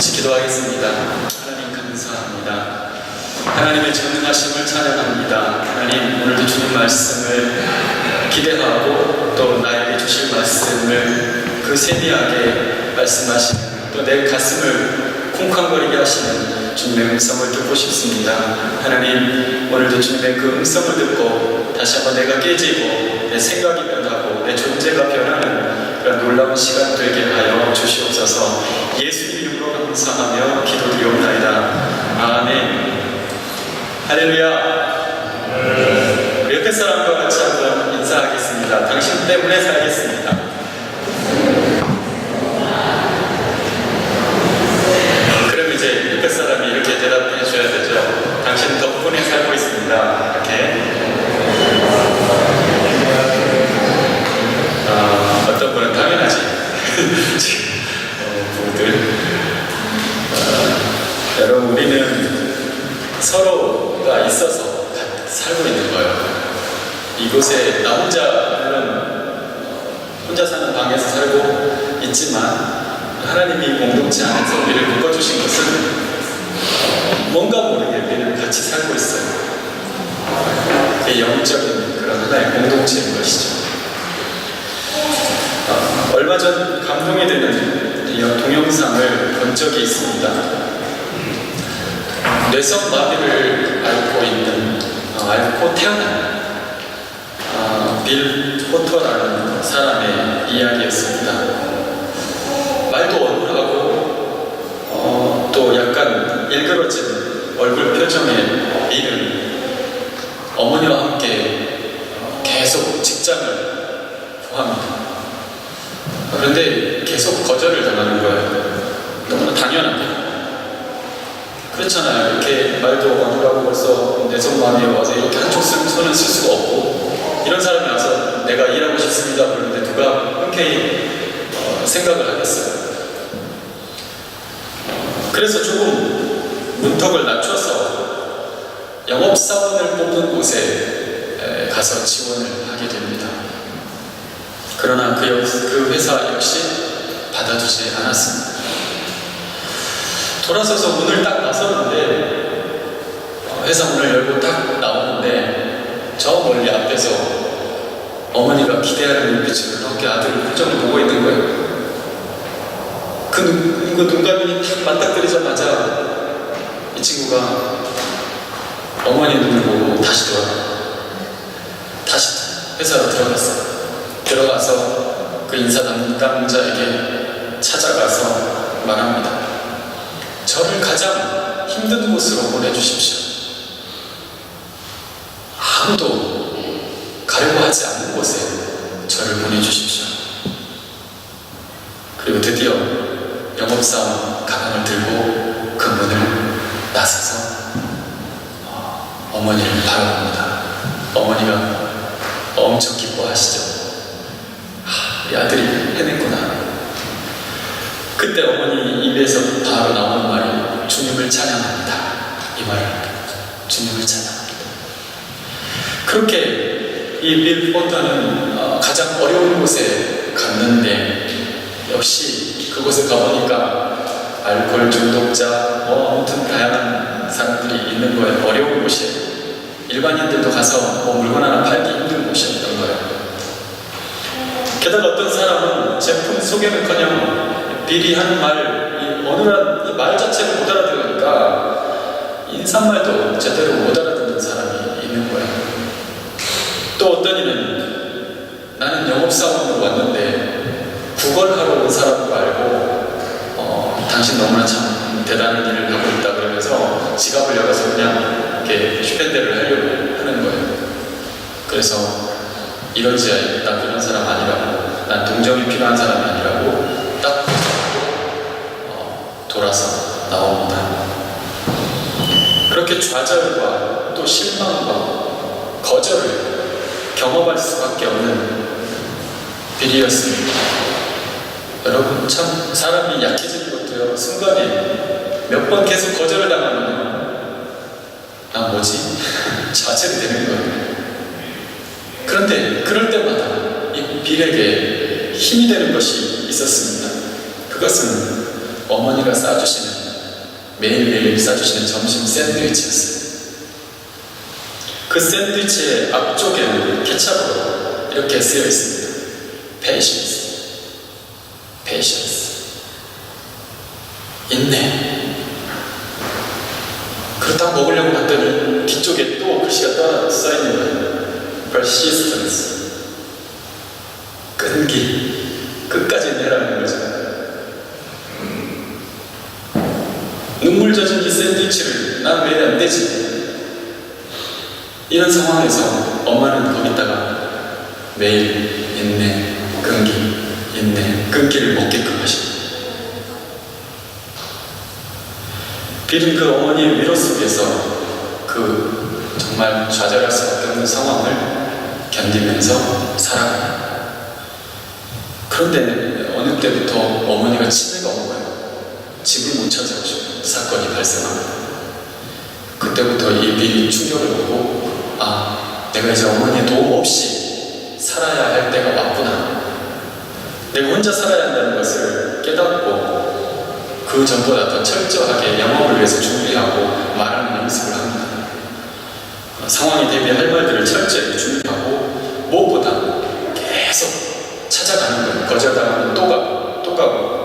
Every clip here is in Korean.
같이 기도하겠습니다. 하나님 감사합니다. 하나님의 전능하심을 찬양합니다. 하나님, 오늘도 주님 말씀을 기대하고 또 나에게 주실 말씀을 그 세미하게 말씀하시는, 또 내 가슴을 쿵쾅거리게 하시는 주님의 음성을 듣고 싶습니다. 하나님, 오늘도 주님의 그 음성을 듣고 다시 한번 내가 깨지고 내 생각이 변하고 내 존재가 변하는 그런 놀라운 시간 되게 하여 주시옵소서. 예수 이름으로 감사하며 기도드리옵나이다. 아멘. 할렐루야. 우리 옆에 사람과 같이 한번 인사하겠습니다. 당신 때문에 살겠습니다. 그럼 이제 옆에 사람이 이렇게 대답해 줘야 되죠. 당신 덕분에 살고 있습니다. 이렇게. 어떤 분은 당연하지. 부부들. 여러분, 우리는 서로가 있어서 살고 있는 거예요. 이곳에 나 혼자 사는 방에서 살고 있지만 하나님이 공동체 안에서 우리를 묶어주신 것은 뭔가 모르게 우리는 같이 살고 있어요. 그게 영적인 그런 하나의 공동체인 것이죠. 얼마 전 감동이 되는 동영상을 본 적이 있습니다. 뇌성마비를 앓고 태어난 빌 포터라는 사람의 이야기였습니다. 말도 어눌하고 또 약간 일그러진 얼굴 표정의 빌은 어머니와 함께 계속 직장을 구합니다. 그런데 계속 거절을 당하는 거예요. 너무나 당연하게. 그렇잖아요. 이렇게 말도 어눌하고 벌써 내성마비에 와서 이렇게 한쪽 손은 쓸 수가 없고, 이런 사람이 와서 내가 일하고 싶습니다 그러는데 누가 흔쾌히 생각을 하겠어요. 그래서 조금 문턱을 낮춰서 영업사원을 뽑는 곳에 가서 지원을 하게 됩니다. 그러나 그 회사 역시 받아주지 않았습니다. 돌아서서 문을 딱 나섰는데, 회사 문을 열고 딱 나오는데 저 멀리 앞에서 어머니가 기대하는 눈빛으로 이렇게 아들 표정을 보고 있는 거예요. 그 눈가눈이 딱 맞닥뜨리자마자 이 친구가 어머니 눈을 보고 다시 회사로 들어가서 그 인사 담당자에게 찾아가서 말합니다. 저를 가장 힘든 곳으로 보내주십시오. 아무도 가려고 하지 않는 곳에 저를 보내주십시오. 그리고 드디어 영업사원 가방을 들고 그 문을 나서서 어머니를 바라봅니다. 어머니가 엄청 기뻐하시죠. 우리 아들이 해냈구나. 그때 어머니 입에서 바로 나오는 말이 주님을 찬양합니다. 이 말을 주님을 찬양합니다. 그렇게 이 빌 포터는 가장 어려운 곳에 갔는데, 역시 그곳에 가보니까 알코올 중독자, 아무튼 다양한 사람들이 있는 거예요. 어려운 곳이에요. 일반인들도 가서 물건 하나 팔기 힘든 곳이었던 거예요. 게다가 어떤 사람은 제품 소개는커녕 빌이 하는 이 어눌한 이 말 자체를 못 알아들으니까 인사말도 제대로 못 알아듣는 사람이 있는 거예요. 또 어떤 이는 나는 영업사원으로 왔는데 구걸하러 온 사람도 알고 당신 너무나 참 대단한 일을 하고 있다 그러면서 지갑을 열어서 그냥 이렇게 슈펜대를 하려고 하는 거예요. 그래서 이러지, 난 그런 사람 아니라고, 난 동정이 필요한 사람이 아니라고 딱 돌아서 나옵니다. 그렇게 좌절과 또 실망과 거절을 경험할 수밖에 없는 빌이었습니다. 여러분, 참 사람이 약해지는 것도요, 순간에 몇 번 계속 거절을 당하면 난 뭐지? 좌절이 되는 거예요. 그런데 그럴 때마다 이 빌에게 힘이 되는 것이 있었습니다. 그것은 어머니가 싸주시는, 매일매일 싸주시는 점심 샌드위치였어요. 그 샌드위치의 앞쪽에는 케찹으로 이렇게 쓰여 있습니다. Patience, patience. 인내. 그렇다고 먹으려고 봤더니 뒤쪽에 또 글씨가 따라 써있는 거예요. Persistence. 끈기. 끝까지 내라는 거죠. 눈물 젖은 이 샌드위치를 난 왜 안 되지? 이런 상황에서 엄마는 거기다가 매일 인내, 끈기, 인내, 끈기를 먹게끔 하십니다. 빌은 그 어머니의 위로 속에서 그 정말 좌절할 수밖에 없는 상황을 견디면서 살아갑니다. 그런데 어느 때부터 어머니가 치매가 온 거예요. 집을 못 찾아오시고 사건이 발생합니다. 그때부터 이 빌이 충격을 받고, 아, 내가 이제 어머니의 도움 없이 살아야 할 때가 왔구나. 내가 혼자 살아야 한다는 것을 깨닫고 그 전보다 더 철저하게 영업을 위해서 준비하고 말하는 연습을 합니다. 상황에 대비할 말들을 철저히 준비하고 무엇보다 계속 찾아가는 거예요. 거절당하면 또 가고 또 가고.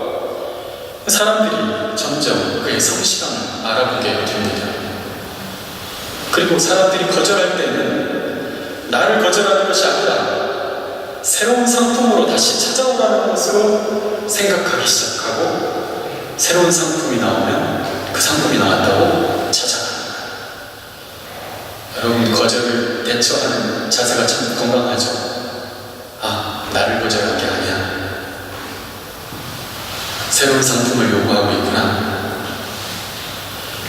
사람들이 점점 그의 성실함을 알아보게 됩니다. 그리고 사람들이 거절할 때는 나를 거절하는 것이 아니라 새로운 상품으로 다시 찾아오라는 것으로 생각하기 시작하고, 새로운 상품이 나오면 그 상품이 나왔다고 찾아갑니다. 여러분, 거절을 대처하는 자세가 참 건강하죠. 아, 나를 거절한 게 아니야. 새로운 상품을 요구하고 있구나.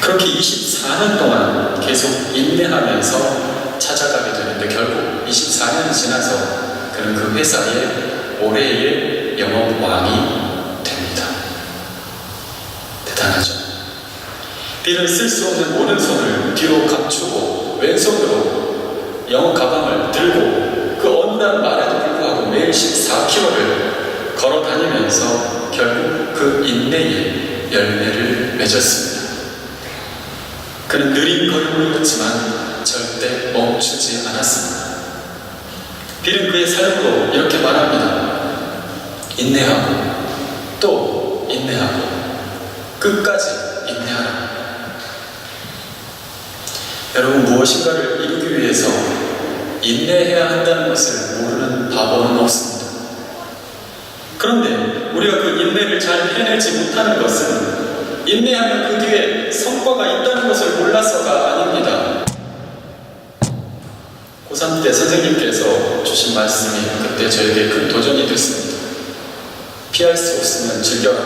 그렇게 24년 동안 계속 인내하면서 찾아가게 되는데, 결국 24년이 지나서 그는 그 회사의 올해의 영업왕이 됩니다. 대단하죠. 빌은 쓸 수 없는 오른손을 뒤로 감추고 왼손으로 영업 가방을 들고 그 어눌한 말에도 불구하고 매일 14km를 걸어 다니면서 결국 그 인내의 열매를 맺었습니다. 그는 느린 걸음을 걷지만 절대 멈추지 않았습니다. 빌은 그의 삶으로 이렇게 말합니다. 인내하고 또 인내하고 끝까지 인내하라. 여러분, 무엇인가를 이루기 위해서 인내해야 한다는 것을 모르는 바보는 없습니다. 그런데 우리가 그 인내를 잘 해내지 못하는 것은 인내하면 그 뒤에 성과가 있다는 것을 몰라서가 아닙니다. 고3 때 선생님께서 주신 말씀이 그때 저에게 큰 도전이 됐습니다. 피할 수 없으면 즐겨라.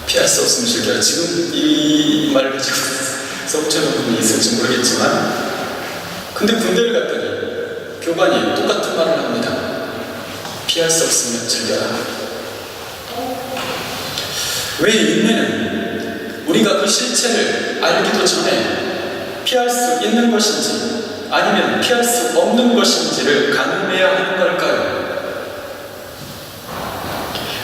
피할 수 없으면 즐겨라. 지금 이 말을 가지고 써붙여놓은 분이 있을지 모르겠지만, 근데 군대를 갔더니 교관이 똑같은 말을 합니다. 피할 수 없으면 즐겨라. 왜 인내는 우리가 그 실체를 알기도 전에 피할 수 있는 것인지 아니면 피할 수 없는 것인지를 가늠해야 하는 걸까요?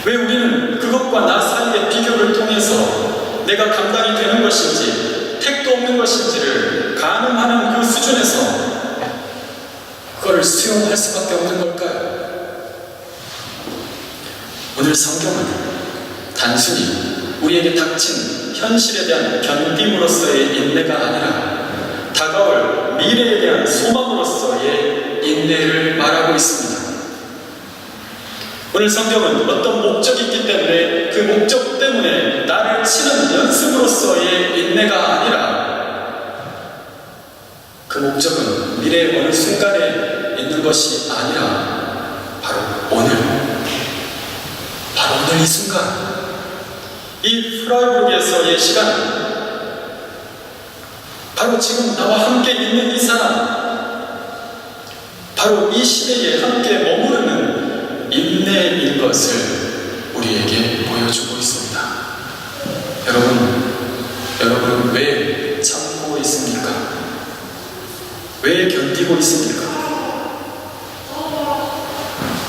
왜 우리는 그것과 나 사이의 비교를 통해서 내가 감당이 되는 것인지 택도 없는 것인지를 가늠하는 그 수준에서 그걸 수용할 수밖에 없는 걸까요? 오늘 성경은 단순히 우리에게 닥친 현실에 대한 견딤으로서의 인내가 아니라 다가올 미래에 대한 소망으로서의 인내를 말하고 있습니다. 오늘 성경은 어떤 목적이 있기 때문에 그 목적 때문에 나를 치는 연습으로서의 인내가 아니라, 그 목적은 미래의 어느 순간에 있는 것이 아니라 바로 오늘 이 순간, 이 프라이burg에서의 시간, 바로 지금 나와 함께 있는 이 사람, 바로 이 시대에 함께 머무르는 인내인 것을 우리에게 보여주고 있습니다. 여러분 왜 참고 있습니까? 왜 견디고 있습니까?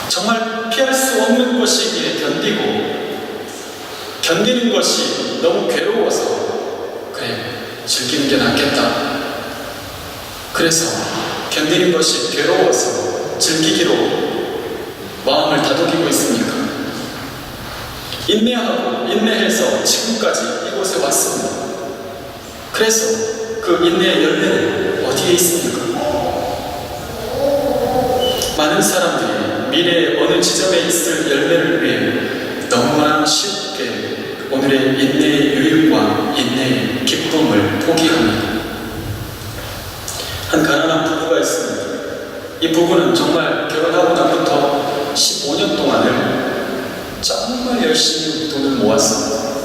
정말 피할 수 없는 것이기에 견디고, 견디는 것이 너무 괴로워서 그래, 즐기는 게 낫겠다. 그래서 견디는 것이 괴로워서 즐기기로 마음을 다독이고 있습니까? 인내하고 인내해서 지금까지 이곳에 왔습니다. 그래서 그 인내의 열매는 어디에 있습니까? 많은 사람들이 미래의 어느 지점에 있을 열매를 위해 너무나 쉽게 오늘의 인내의 유익과 인내의 기쁨을 포기합니다. 한 가난한 부부가 있습니다. 이 부부는 정말 결혼하고 나부터 15년 동안을 정말 열심히 돈을 모았습니다.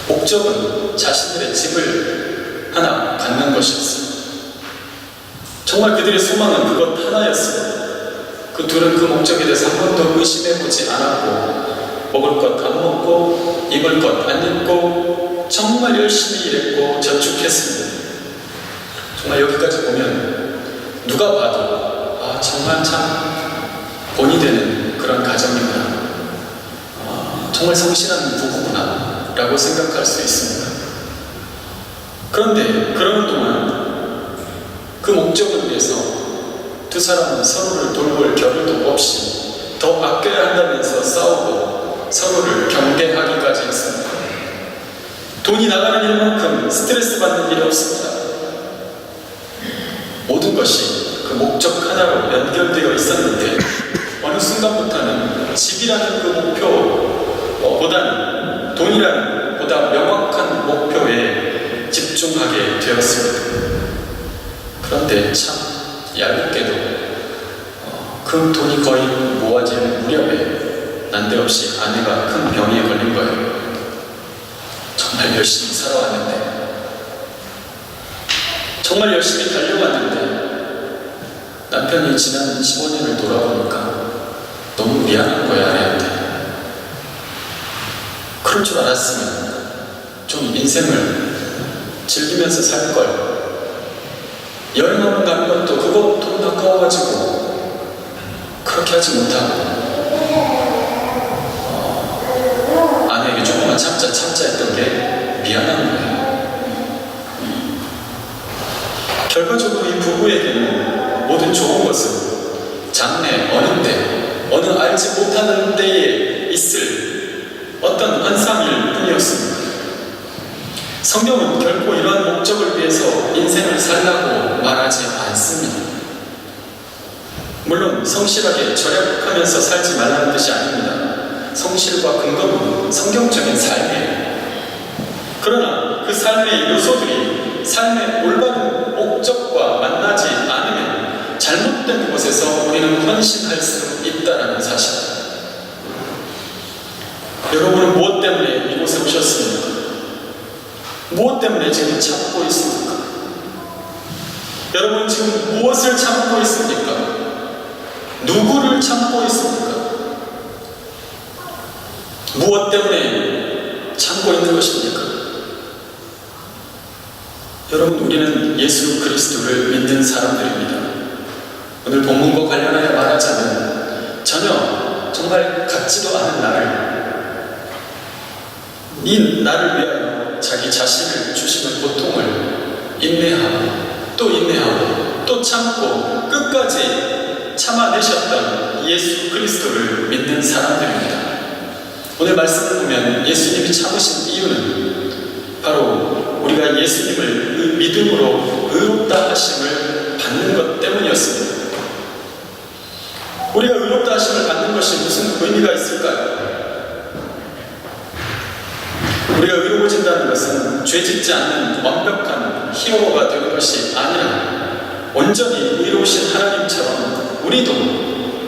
목적은 자신들의 집을 하나 갖는 것이었습니다. 정말 그들의 소망은 그것 하나였습니다. 그 둘은 그 목적에 대해서 한 번도 의심해보지 않았고, 먹을 것 안 먹고 입을 것 안 입고 정말 열심히 일했고 저축했습니다. 정말 여기까지 보면 누가 봐도 정말 참 본이 되는 그런 가정이구나, 정말 성실한 부부구나 라고 생각할 수 있습니다. 그런데 그러는 동안 그 목적을 위해서 두 사람은 서로를 돌볼 겨를도 없이 더 아껴야 한다면서 싸우고 서로를 경계하기까지 했습니다. 돈이 나가는 일만큼 스트레스 받는 일이 없습니다. 모든 것이 그 목적 하나로 연결되어 있었는데 어느 순간부터는 집이라는 그 목표보다는 돈이라는 보다 명확한 목표에 집중하게 되었습니다. 그런데 참 얄밉게도 그 돈이 거의 모아질 무렵에 난데없이 아내가 큰 병에 걸린 거예요. 정말 열심히 살아왔는데, 정말 열심히 달려왔는데 남편이 지난 15년을 돌아보니까 너무 미안한 거야, 아내한테. 그럴 줄 알았으면 좀 인생을 즐기면서 살걸. 여행 한번 가는 것도 그거 돈 아까워가지고 그렇게 하지 못하고 아내에게 조금만 참자 했던 게 미안한 거예요. 결과적으로 이 부부에게는 모든 좋은 것은 장래 어느 때, 어느 알지 못하는 때에 있을 어떤 환상일 뿐이었습니다. 성경은 결코 이러한 목적을 위해서 인생을 살라고 말하지 않습니다. 물론 성실하게 절약하면서 살지 말라는 뜻이 아닙니다. 성실과 근거는 성경적인 삶이에요. 그러나 그 삶의 요소들이 삶의 올바른 목적과 만나지 않으면 잘못된 곳에서 우리는 헌신할 수 있다는 사실. 여러분은 무엇 때문에 이곳에 오셨습니까? 무엇 때문에 지금 참고 있습니까? 여러분 지금 무엇을 참고 있습니까? 누구를 참고 있습니까? 무엇 때문에 참고 있는 것입니까? 여러분, 우리는 예수 그리스도를 믿는 사람들입니다. 오늘 본문과 관련하여 말하자면 전혀 정말 같지도 않은 나를 위하여 자기 자신을 주시는 고통을 인내하고 또 참고 끝까지 참아내셨던 예수 그리스도를 믿는 사람들입니다. 오늘 말씀을 보면 예수님이 참으신 이유는 바로 우리가 예수님을 믿음으로 의롭다 하심을 받는 것 때문이었습니다. 우리가 의롭다 하심을 받는 것이 무슨 의미가 있을까요? 우리가 의로워진다는 것은 죄짓지 않는 완벽한 히어로가 되는 것이 아니라 온전히 의로우신 하나님처럼 우리도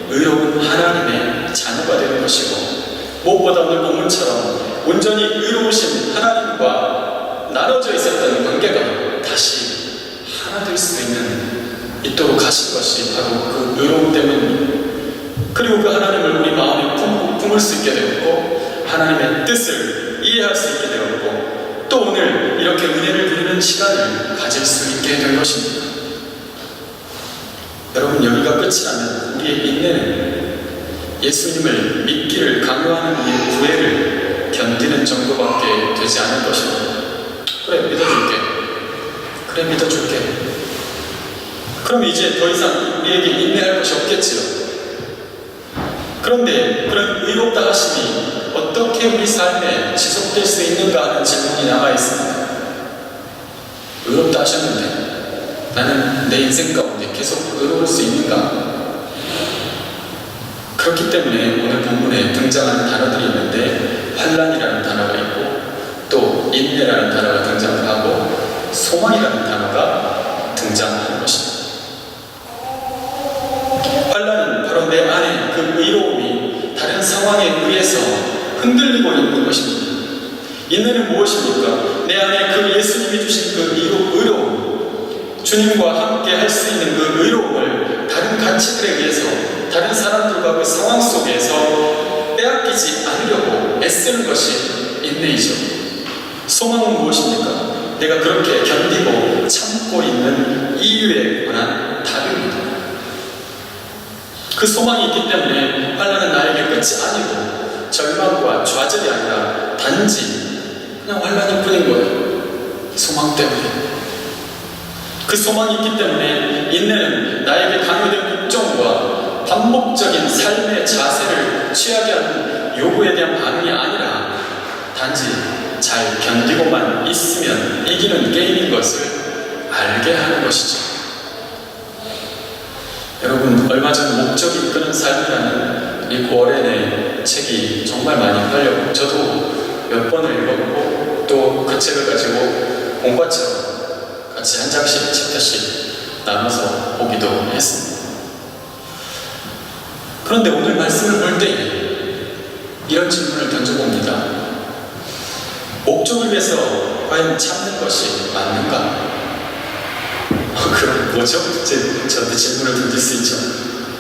의로운 하나님의 자녀가 되는 것이고, 무엇보다 오늘 본문처럼 온전히 의로우신 하나님과 나눠져 있었던 관계가 다시 하나 될 수 있도록 하신 것이 바로 그 의로움 때문입니다. 그리고 그 하나님을 우리 마음에 품을 수 있게 되었고, 하나님의 뜻을 이해할 수 있게 되었고, 또 오늘 이렇게 은혜를 누리는 시간을 가질 수 있게 된 것입니다. 여러분, 여기가 끝이라면 우리의 인내는 예수님을 믿기를 강요하는 이 구애를 견디는 정도밖에 되지 않을 것이고, 그래 믿어줄게, 그래 믿어줄게. 그럼 이제 더 이상 우리에게 인내할 것이 없겠지요. 그런데 그런 의롭다 하심이 어떻게 우리 삶에 지속될 수 있는가 하는 질문이 남아있습니다. 의롭다 하셨는데 나는 내 인생 가운데 계속 의로울 수 있는가? 그렇기 때문에 오늘 본문에 등장하는 단어들이 있는데, 환난이라는 단어가 있고, 또 인내라는 단어가 등장을 하고, 소망이라는 단어가 등장하는 것입니다. 환난은 바로 내 안에 그 의로움이 다른 상황에 의해서 흔들리고 있는 것입니다. 인내는 무엇입니까? 내 안에 그 예수님이 주신 그 의로움, 주님과 함께 할 수 있는 그 의로움을 다른 가치들에 의해서, 다른 사람들과 그 상황 속에서 빼앗기지 않으려고 애쓰는 것이 인내이죠. 소망은 무엇입니까? 내가 그렇게 견디고 참고 있는 이유에 관한 답입니다. 그 소망이 있기 때문에 환난은 나에게 끝이 아니고 절망과 좌절이 아니라 단지 그냥 환난일 뿐인 거예요. 소망 때문에. 그 소망이 있기 때문에 인내는 나에게 강요된 걱정과 반복적인 삶의 자세를 취하게 하는 요구에 대한 반응이 아니라 단지 잘 견디고만 있으면 이기는 게임인 것을 알게 하는 것이죠. 여러분, 얼마 전 목적이 이끄는 삶이라는 이 고어렌의 책이 정말 많이 팔렸고, 저도 몇 번을 읽었고, 또 그 책을 가지고 공과처럼 같이 한 장씩 챕터씩 나눠서 보기도 했습니다. 그런데 오늘 말씀을 볼 때에 이런 질문을 던져봅니다. 목적을 위해서 과연 참는 것이 맞는가? 그럼 뭐죠? 저한테 질문을 던질 수 있죠.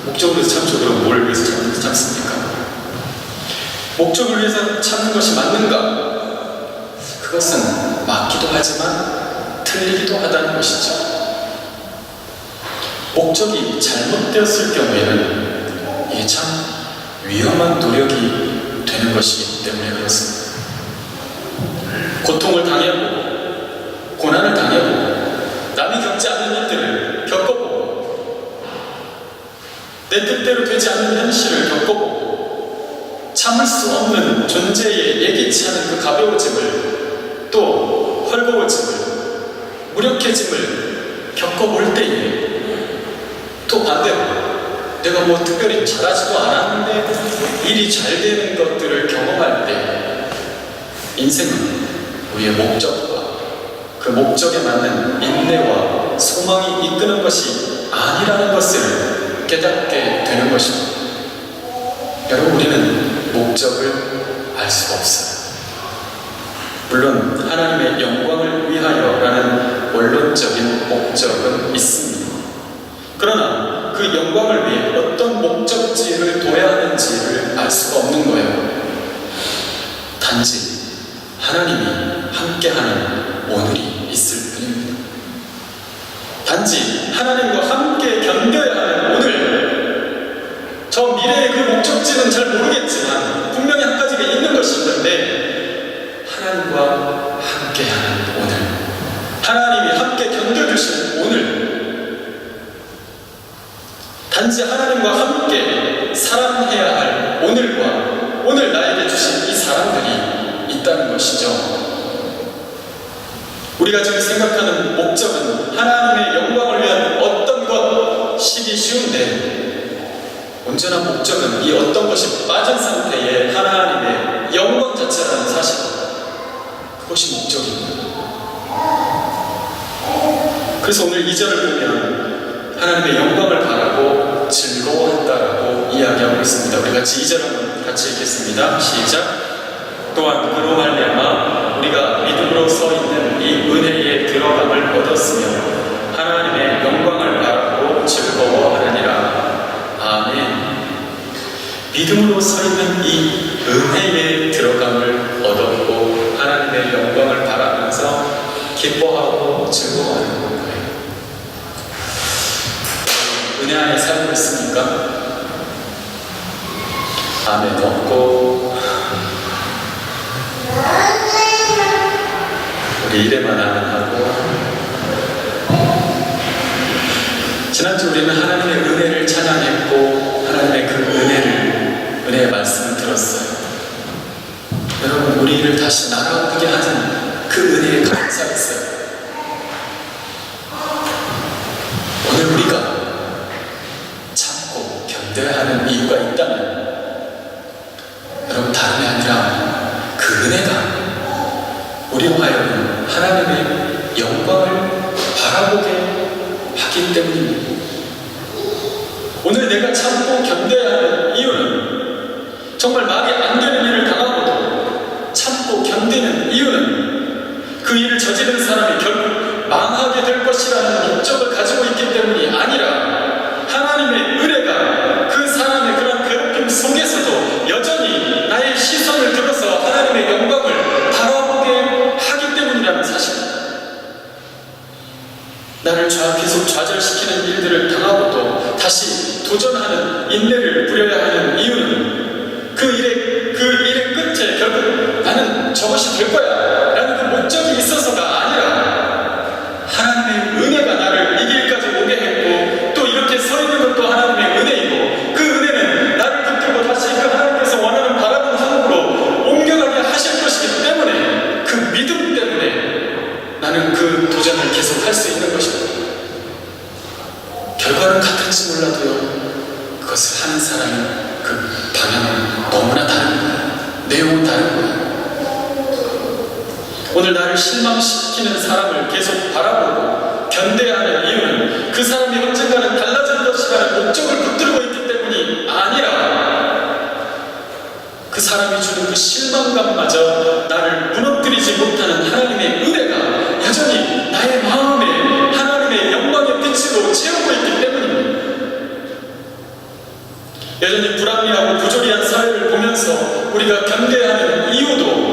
목적을 위해서 참죠. 그럼 뭘 위해서 참습니까? 목적을 위해서 참는 것이 맞는가? 그것은 맞기도 하지만 틀리기도 하다는 것이죠. 목적이 잘못되었을 경우에는 이게 참 위험한 노력이 되는 것이기 때문에 그렇습니다. 고통을 당해보고, 고난을 당해보고, 남이 겪지 않는 일들을 겪어보고, 내 뜻대로 되지 않는 현실을 겪어보고, 참을 수 없는 존재의 예기치 않은 그 가벼워짐을, 또 헐거워짐을, 무력해짐을 겪어볼 때에, 또 반대로 내가 뭐 특별히 잘하지도 않았는데 일이 잘 되는 것들을 경험할 때, 인생은 우리의 목적과 그 목적에 맞는 인내와 소망이 이끄는 것이 아니라는 것을 깨닫게 되는 것입니다. 여러분, 우리는 목적을 알 수가 없어요. 물론 하나님의 영광을 위하여라는 원론적인 목적은 있습니다. 그러나 그 영광을 위해 어떤 목적지를 둬야 하는지를 알 수가 없는 거예요. 단지 하나님이 함께하는 오늘이 있을 뿐입니다. 단지 하나님과 함께 견뎌야 하는 오늘, 저 미래의 그 목적지는 잘 모르겠지만 분명히 한 가지가 있는 것이 있는데, 하나님과 함께하는 오늘, 하나님이 함께 견뎌주신 오늘, 단지 하나님과 함께 사랑해야 할 오늘과 오늘 나에게 주신 이 사람들이 있다는 것이죠. 우리가 지금 생각하는 목적은 하나님의 영광을 위한 어떤 것이기 쉬운데, 언제나 목적은 이 어떤 것이 빠진 상태의 하나님의 영광 자체라는 사실, 그것이 목적입니다. 그래서 오늘 2절을 보면 하나님의 영광을 바라고 즐거워한다라고 이야기하고 있습니다. 우리 같이 2절 한번 같이 읽겠습니다. 시작. 또한 그로 말미암아 우리가 믿음으로 서 있는 이 은혜에 들어감을 얻었으며 하나님의 영광을 바라고 즐거워하느니라. 아멘. 믿음으로 서 있는 이 은혜에 들어감을 얻었고 하나님의 영광을 바라면서 기뻐하고 즐거워하는 거예요. 은혜 안에 살고 있습니까? 아멘. 없고 일에만 아멘하고, 지난주 우리는 하나님의 은혜를 찬양했고 하나님의 그 은혜의 말씀을 들었어요. 여러분, 우리를 다시 날아오게 하는 그 은혜에 감사했어요. 오늘 우리가 참고 견뎌야 하는 이유가 있다면 여러분, 다름이 아니라 그 은혜가 우리와 하여금 하나님의 영광을 바라보게 하기 때문입니다. 오늘 내가 참고 견뎌야 하는 이유는, 정말 말이 안 되는 일을 당하고도 참고 견디는 이유는, 그 일을 저지른 사람이 결국 망하게 될 것이라는 목적을 가지고 있기 때문이 아니라, 하나님의 은혜가 그 사람의 그런 괴롭힘 속에서도 여전히 나의 시선을 들어서 하나님의 영광을 바라보게 하기 때문이라는 사실입니다. 나를 계속 좌절시키는 일들을 당하고도 다시 도전하는 인내를 부려야 하는 이유는, 그 일의 끝에 결국 나는 저것이 될 거야 라는 그 목적이 있어서가 아니라, 하나님의 은혜가 나를 이 길까지 오게 했고, 또 이렇게 서 있는 것도 하나님의 은혜이고, 그 은혜는 나를 붙들고 다시 그 하나님께서 원하는 바라는 하늘로 옮겨가게 하실 것이기 때문에, 그 믿음 때문에 나는 그 도전을 계속 할 수 있는 것입니다. 결과는 같을지 몰라도요, 그것을 하는 사람의 그 방향은 너무나 다른 거예요. 내용은 다른 거예요. 오늘 나를 실망시키는 사람을 계속 바라보고 견뎌야 하는 이유는, 그 사람이 언젠가는 달라질 것이라는 목적을 붙들고 있기 때문이 아니라, 그 사람이 주는 그 실망감마저 나를 무너뜨리지 못하는 하나님의 은혜가 여전히 나의 마음에 하나님의 영광의 빛으로 채우고 있기 때문입니다. 여전히 불합리하고 부조리한 사회를 보면서 우리가 견뎌야 하는 이유도,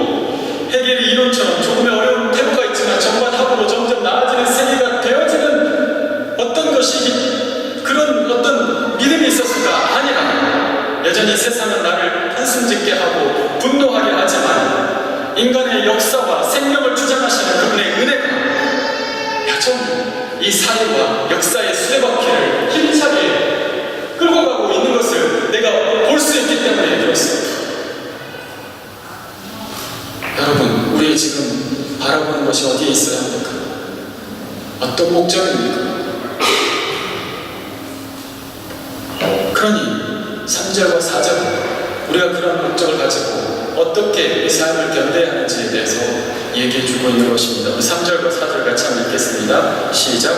해결의 이론처럼 조금의 어려운 태도가 있지만 정반합으로 점점 나아지는 세계가 되어지는 어떤 것이, 그런 어떤 믿음이 있었을까 아니라, 여전히 세상은 나를 한숨짓게 하고 분노하게 하지만, 인간의 역사와 생명을 주장하시는 그분의 은혜가 여전히 이 사회와 역사의 수레바퀴를 힘차게 끌고 가고 있는 것을 내가 볼 수 있기 때문에 그렇습니다. 여러분, 우리 지금 바라보는 것이 어디에 있어야 합니까? 어떤 목적입니까? 그러니 3절과 4절, 우리가 그런 목적을 가지고 어떻게 이 삶을 견뎌야 하는지에 대해서 얘기해 주고 있는 것입니다. 우리 3절과 4절 같이 한번 읽겠습니다. 시작.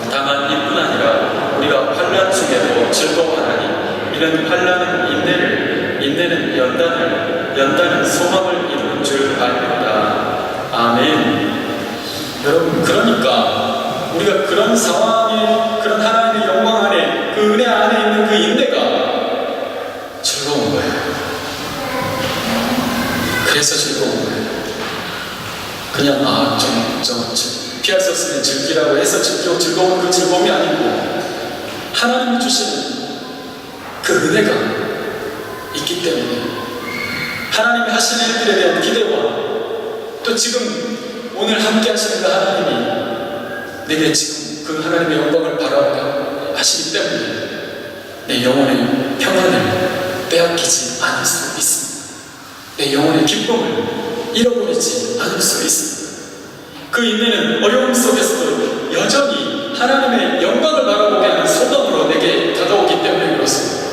다만 이뿐 아니라 우리가 환난 중에도 즐거워하나니, 이는 환난은 인내를, 인내는 연단을, 연단은 소망을 이루는 줄 압니다. 아멘. 여러분, 그러니까 우리가 그런 상황에, 그런 하나님의 영광 안에, 그 은혜 안에 있는 그 인내가 즐거운 거예요. 그래서 즐거운 거예요. 그냥 피할 수 없으면 즐기라고 해서 즐거운 그 즐거움이 아니고, 하나님이 주시는 그 은혜가 있기 때문에, 하나님이 하시는 일들에 대한 기대와, 또 지금 오늘 함께 하시는 그 하나님이 내게 지금 그 하나님의 영광을 바라보게 하시기 때문에 내 영혼의 평안을 빼앗기지 않을 수 있습니다. 내 영혼의 기쁨을 잃어버리지 않을 수 있습니다. 그 인내는 어려움 속에서도 여전히 하나님의 영광을 바라보게 하는 소망으로 내게 다가오기 때문에 그렇습니다.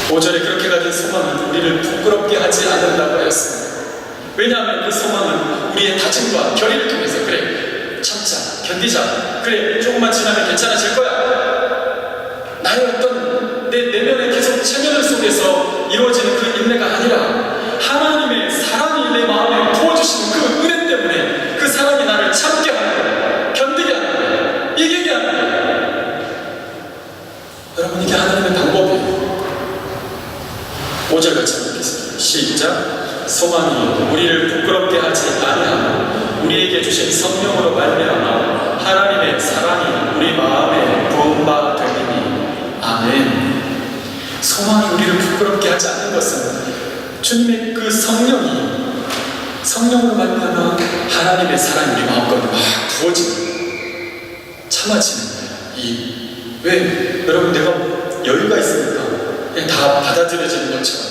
5절에 그렇게 가진 소망은 우리를 부끄럽게 하지 않는다고 하였습니다. 왜냐하면 그 소망은 우리의 다짐과 결의를 통해서, 그래, 참자, 견디자, 그래, 조금만 지나면 괜찮아질 거야, 나의 어떤 내 내면의 계속 체면 속에서 이루어지는 그 인내가 아니라, 하나님의 사랑이 내 마음에 부어주시는 그 은혜 때문에 그 사랑이 나를 참게 하는 거예요. 견디게 하는 거예요. 이기게 하는 거예요. 여러분, 이게 하나님의 방법이에요. 5절 같이 읽겠습니다. 시작. 소망이 우리를 부끄럽게 하지 아니하고 우리에게 주신 성령으로 말미암아 하나님의 사랑이 우리 마음에 부은 바 되리니. 아멘. 소망이 우리를 부끄럽게 하지 않는 것은 주님의 그 성령이 성령으로 말미암아 하나님의 사랑이 우리 마음가운데 막 부어지는 참아지는 거예요. 왜? 여러분, 내가 여유가 있으니까 그냥 다 받아들여지는 것처럼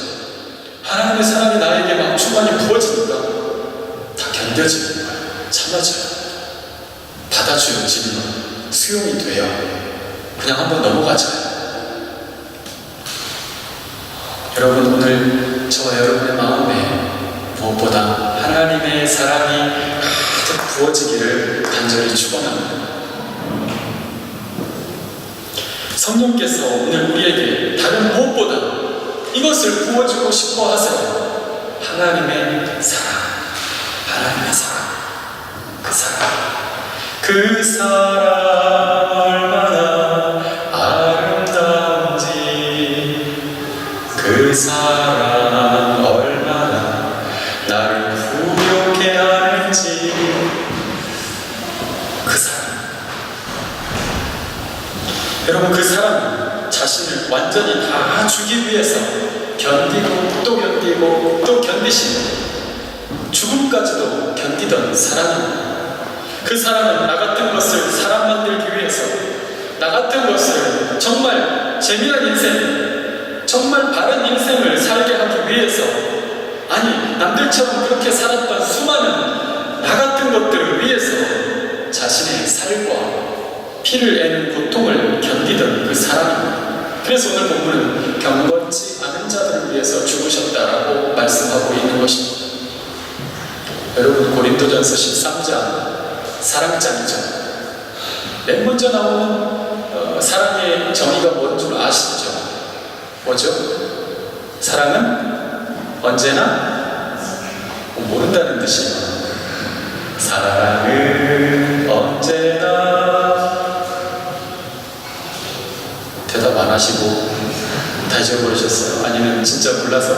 하나님의 사랑이 나에게 막 충만히 부어지니까 다 견뎌지는 거예요. 참아져요. 받아주어지는 거예요. 수용이 돼요. 그냥 한번 넘어가져요. 여러분, 오늘 저와 여러분의 마음에 무엇보다 하나님의 사랑이 가득 부어지기를 간절히 축원합니다. 성령께서 오늘 우리에게 다른 무엇보다 이것을 부어주고 싶어 하세요. 하나님의 사랑, 하나님의 사랑, 그 사랑 얼마나 아름다운지, 그 사랑 얼마나 나를 부욕해 하는지, 그 사랑. 여러분, 그 사랑 자신을 완전히 다 주기 위해서 견디고 또 견디고 또 견디시는 죽음까지도 견디던 사랑입니다. 그 사랑은 나 같은 것을 사람 만들기 위해서, 나 같은 것을 정말 재미난 인생, 정말 바른 인생을 살게 하기 위해서, 아니 남들처럼 그렇게 살았던 수많은 나 같은 것들을 위해서 자신의 살과 피를 애는 고통을 견디던 그 사랑입니다. 그래서 오늘 본문은 경건치 않은 자들을 위해서 죽으셨다라고 말씀하고 있는 것입니다. 여러분, 고린도전서 13장 사랑장이죠. 맨 먼저 나오는 사랑의 정의가 뭔 줄 아시죠? 뭐죠? 사랑은 언제나 모른다는 뜻이에요. 사랑은 언제나. 대답 안 하시고 다 잊어버리셨어요? 아니면 진짜 몰라서?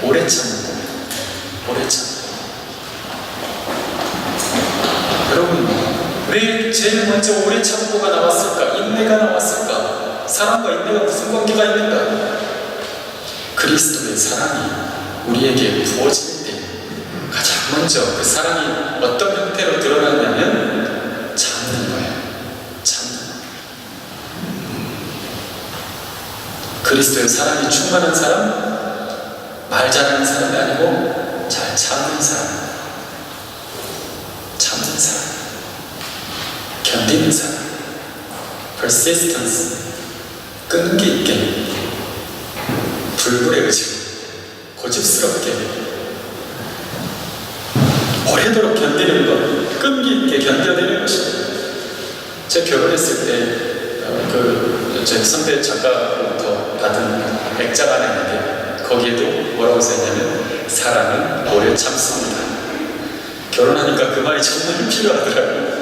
오래 참고, 오래 참고. 여러분, 왜 제일 먼저 오래 참고가 나왔을까? 인내가 나왔을까? 사랑과 인내가 무슨 관계가 있는가? 그리스도의 사랑이 우리에게 부어질 때 가장 먼저 그 사랑이 어떤 형태로 드러나냐면 참는 거예요. 참는 거예요. 그리스도의 사랑이 충만한 사람, 말 잘하는 사람이 아니고 잘 참는 사람, 참는 사람, 견디는 사람, persistence, 끈기 있게, 불굴의 의지로 고집스럽게 오래도록 견디는 것, 끈기 있게 견뎌내는 것입니다. 제가 결혼했을 때 제 선배 작가로부터 받은 액자가 하나 있는데 거기에도 뭐라고 써있냐면 사랑은 오래 참습니다. 결혼하니까 그 말이 정말 필요하더라고요.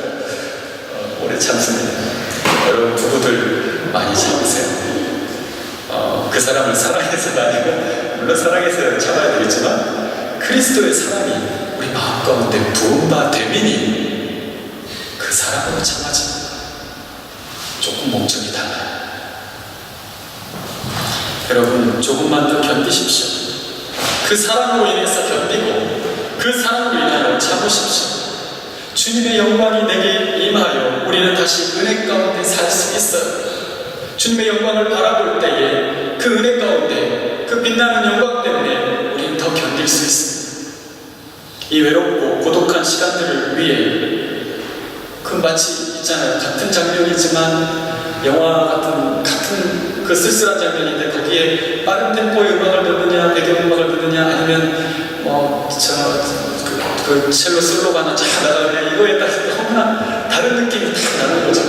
오래 참습니다. 여러분, 부부들 많이 참으세요. 그 사람을 사랑해서가 아니고, 물론 사랑해서 참아야 되겠지만 그리스도의 사랑이 우리 마음 가운데 부은 바 되미니 그 사랑으로 참아집니다. 조금 목적이 달라요. 여러분, 조금만 더 견디십시오. 그 사랑으로 인해서 견디고 그 사랑으로 인하여 참으십시오. 주님의 영광이 내게 임하여 우리는 다시 은혜 가운데 살 수 있어요. 주님의 영광을 바라볼 때에 그 은혜 가운데 그 빛나는 영광 때문에 우리는 더 견딜 수 있습니다. 이 외롭고 고독한 시간들을 위해 그 마치 있잖아요. 같은 장면이지만 영화 같은 그 쓸쓸한 장면인데 거기에 빠른 템포의 음악을 넣느냐 배경음악을 넣느냐 아니면 그 첼로 솔로가 하나 잘 나가느냐 이거에 따라서 너무나 다른 느낌이 딱 나는 거죠.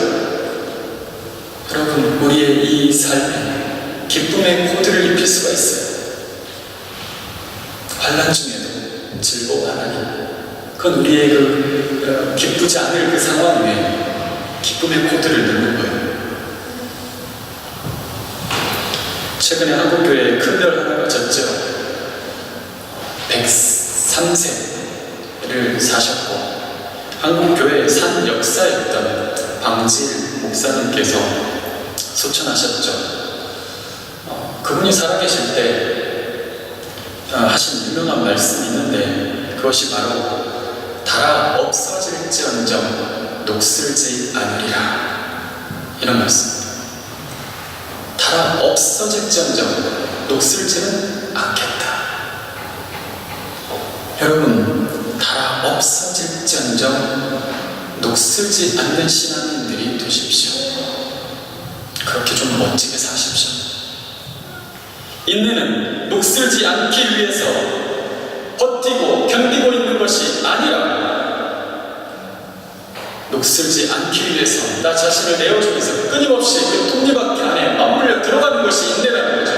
여러분, 우리의 이 삶에 기쁨의 코드를 입힐 수가 있어요. 환난 중에도 즐거워하나니 그건 우리의 기쁘지 않을 그 상황 위에 기쁨의 코드를 넣는 거예요. 최근에 한국교회에 큰 별 하나가 졌죠. 103세를 사셨고 한국교회의 산 역사였던 방질 목사님께서 소천하셨죠. 그분이 살아계실 때 하신 유명한 말씀이 있는데 그것이 바로 달아 없어질지언정 녹슬지 않으리라. 이런 말씀입니다. 달아 없어질지언정 녹슬지는 않겠다. 여러분, 달아 없어질지언정 녹슬지 않는 신앙인들이 되십시오. 그렇게 좀 멋지게 사십시오. 인내는 녹슬지 않기 위해서 버티고 견디고 있는 것이 아니라 녹슬지 않기 위해서 나 자신을 내어주면서 끊임없이 그 톱니바퀴 안에 맞물려 들어가는 것이 인내라는 거죠.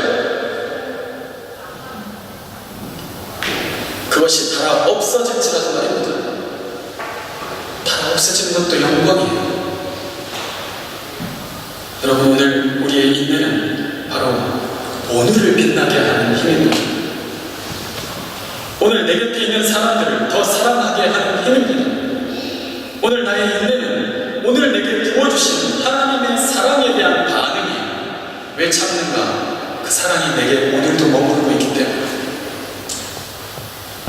그것이 달아 없어질지라도 말입니다. 달아 없어지는 것도 영광이에요. 여러분, 오늘 우리의 인내는 바로 오늘을 빛나게 하는 힘입니다. 오늘 내 곁에 있는 사람들을 더 사랑하게 하는 힘입니다. 오늘 나의 인내는 오늘 내게 부어주신 하나님의 사랑에 대한 반응이에요. 왜 참는가? 그 사랑이 내게 오늘도 머무르고 있기 때문에.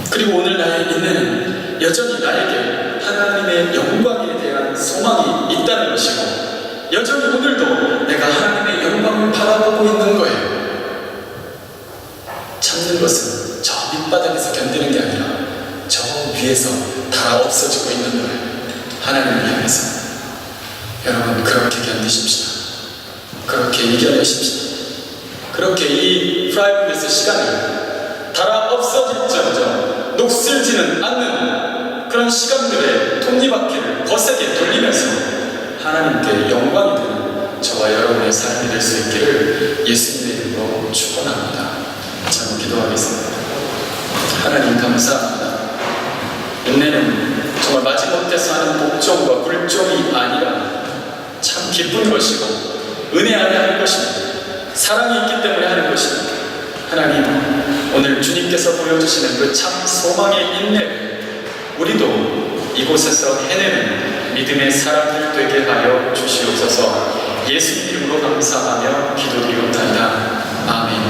그리고 오늘 나의 인내는 여전히 나에게 하나님의 영광에 대한 소망이 있다는 것이고, 여전히 오늘도 내가 하나님의 영광을 바라보고 있는 거예요. 참는 것은 저 밑바닥에서 견디는 게 아니라 저 위에서 다 없어지고 있는 거예요. 하나님을 향해서. 여러분, 그렇게 견디십시다. 그렇게 이겨내십시다. 그렇게 이 프라이빗 시간을 달아 없어질지언정 녹슬지는 않는 그런 시간들의 톱니바퀴를 거세게 돌리면서 하나님께 영광이 되는 저와 여러분의 삶이 될 수 있기를 예수님의 이름으로 축원합니다. 저는 기도하겠습니다. 하나님, 감사합니다. 인내는 정말 마지못해서 하는 복종과 굴종이 아니라 참 기쁜 것이고 은혜 안에 하는 것입니다. 사랑이 있기 때문에 하는 것입니다. 하나님, 오늘 주님께서 보여주시는 그 참 소망의 인내를 우리도 이곳에서 해내는 믿음의 사람들 되게 하여 주시옵소서. 예수님 이름으로 감사하며 기도드리옵나이다. 아멘.